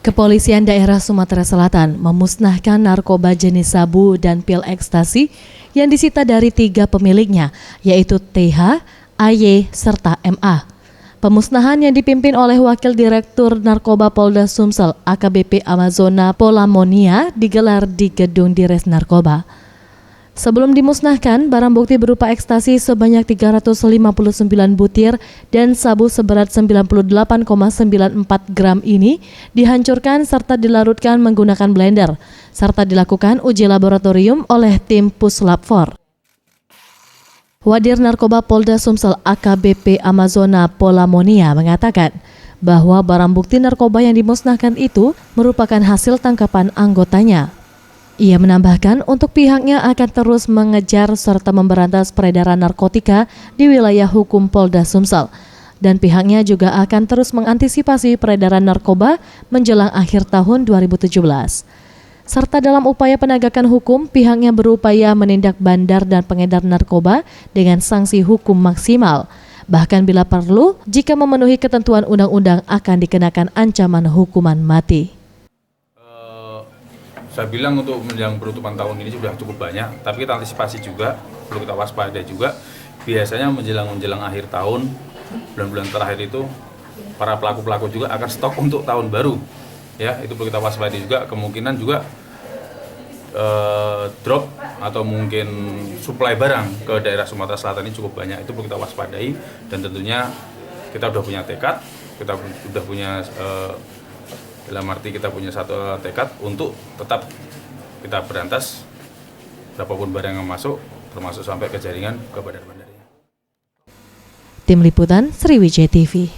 Kepolisian daerah Sumatera Selatan memusnahkan narkoba jenis sabu dan pil ekstasi yang disita dari 3 pemiliknya, yaitu TH, AY, serta MA. Pemusnahan yang dipimpin oleh Wakil Direktur Narkoba Polda Sumsel AKBP Amazona Polamonia digelar di Gedung Dires Narkoba. Sebelum dimusnahkan, barang bukti berupa ekstasi sebanyak 359 butir dan sabu seberat 98,94 gram ini dihancurkan serta dilarutkan menggunakan blender, serta dilakukan uji laboratorium oleh tim Puslap 4. Wadir Narkoba Polda Sumsel AKBP Amazona Polamonia mengatakan bahwa barang bukti narkoba yang dimusnahkan itu merupakan hasil tangkapan anggotanya. Ia menambahkan untuk pihaknya akan terus mengejar serta memberantas peredaran narkotika di wilayah hukum Polda Sumsel. Dan pihaknya juga akan terus mengantisipasi peredaran narkoba menjelang akhir tahun 2017. Serta dalam upaya penegakan hukum, pihaknya berupaya menindak bandar dan pengedar narkoba dengan sanksi hukum maksimal. Bahkan bila perlu, jika memenuhi ketentuan undang-undang akan dikenakan ancaman hukuman mati. Saya bilang untuk menjelang penutupan tahun ini sudah cukup banyak, tapi kita antisipasi juga, perlu kita waspada juga. Biasanya menjelang akhir tahun, bulan-bulan terakhir itu, para pelaku-pelaku juga akan stok untuk tahun baru. Ya, itu perlu kita waspada juga, kemungkinan juga drop atau mungkin suplai barang ke daerah Sumatera Selatan ini cukup banyak. Itu perlu kita waspadai, dan tentunya kita sudah punya tekad, kita sudah punya dalam arti kita punya satu tekad untuk tetap kita berantas berapapun barang yang masuk, termasuk sampai ke jaringan ke bandar-bandarnya. Tim Liputan Sriwijaya TV.